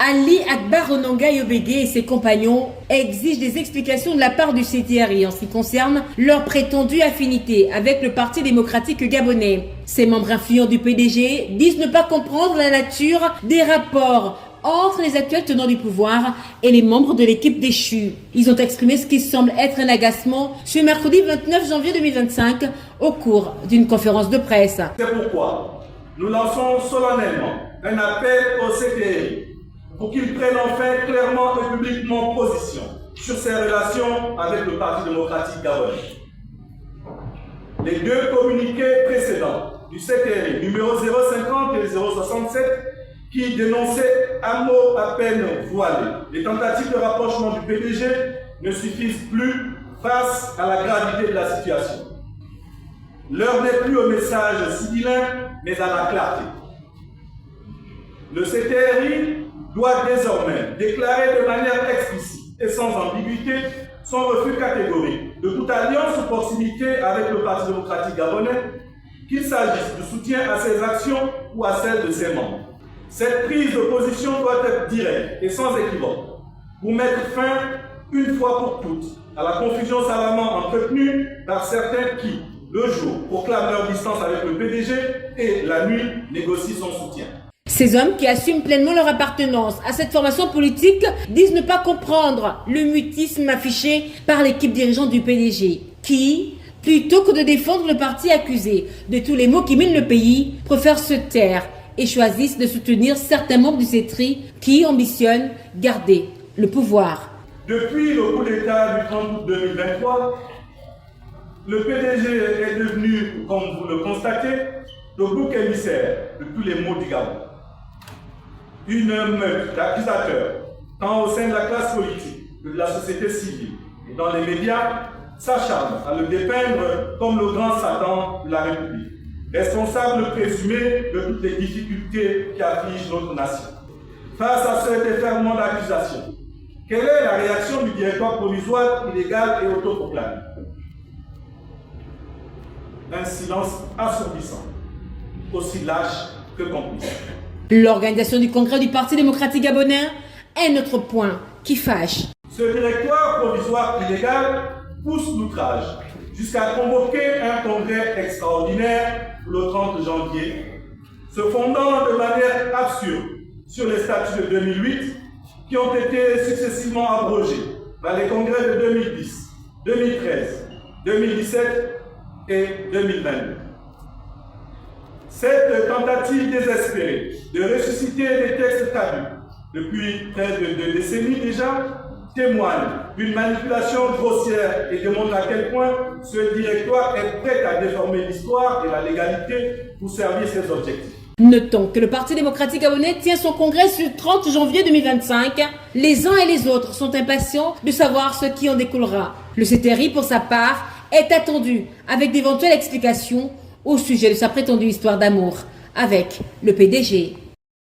Ali Akbar Onanga Yobégué et ses compagnons exigent des explications de la part du CTRI en ce qui concerne leur prétendue affinité avec le Parti démocratique gabonais. Ces membres influents du PDG disent ne pas comprendre la nature des rapports entre les actuels tenants du pouvoir et les membres de l'équipe déchue. Ils ont exprimé ce qui semble être un agacement ce mercredi 29 janvier 2025 au cours d'une conférence de presse. C'est pourquoi nous lançons solennellement un appel au CTRI pour qu'il prenne enfin clairement et publiquement position sur ses relations avec le Parti démocratique gabonais. Les deux communiqués précédents du CTRI, numéro 050 et 067, qui dénonçaient à mot à peine voilé les tentatives de rapprochement du PDG, ne suffisent plus face à la gravité de la situation. L'heure n'est plus au message sibyllin, mais à la clarté. Le CTRI doit désormais déclarer de manière explicite et sans ambiguïté son refus catégorique de toute alliance ou proximité avec le Parti démocratique gabonais, qu'il s'agisse de soutien à ses actions ou à celles de ses membres. Cette prise de position doit être directe et sans équivoque pour mettre fin, une fois pour toutes, à la confusion savamment entretenue par certains qui, le jour, proclament leur distance avec le PDG et la nuit négocient son soutien. Ces hommes qui assument pleinement leur appartenance à cette formation politique disent ne pas comprendre le mutisme affiché par l'équipe dirigeante du PDG qui, plutôt que de défendre le parti accusé de tous les maux qui minent le pays, préfèrent se taire et choisissent de soutenir certains membres du CTRI qui ambitionnent garder le pouvoir. Depuis le coup d'État du 30 août 2023, le PDG est devenu, comme vous le constatez, le bouc émissaire de tous les maux du Gabon. Une meute d'accusateurs, tant au sein de la classe politique que de la société civile et dans les médias, s'acharne à le dépeindre comme le grand Satan de la République, responsable présumé de toutes les difficultés qui affligent notre nation. Face à ce déferlement d'accusations, quelle est la réaction du directoire provisoire illégal et autoproclamé? Un silence assourdissant, aussi lâche que complice. L'organisation du congrès du Parti démocratique gabonais est notre point qui fâche. Ce directoire provisoire illégal pousse l'outrage jusqu'à convoquer un congrès extraordinaire le 30 janvier, se fondant de manière absurde sur les statuts de 2008 qui ont été successivement abrogés par les congrès de 2010, 2013, 2017 et 2022. Cette tentative désespérée de ressusciter des textes caducs depuis près de 2 décennies déjà témoigne d'une manipulation grossière et démontre à quel point ce directoire est prêt à déformer l'histoire et la légalité pour servir ses objectifs. Notons que le Parti démocratique gabonais tient son congrès le 30 janvier 2025. Les uns et les autres sont impatients de savoir ce qui en découlera. Le CTRI, pour sa part, est attendu avec d'éventuelles explications au sujet de sa prétendue histoire d'amour avec le PDG.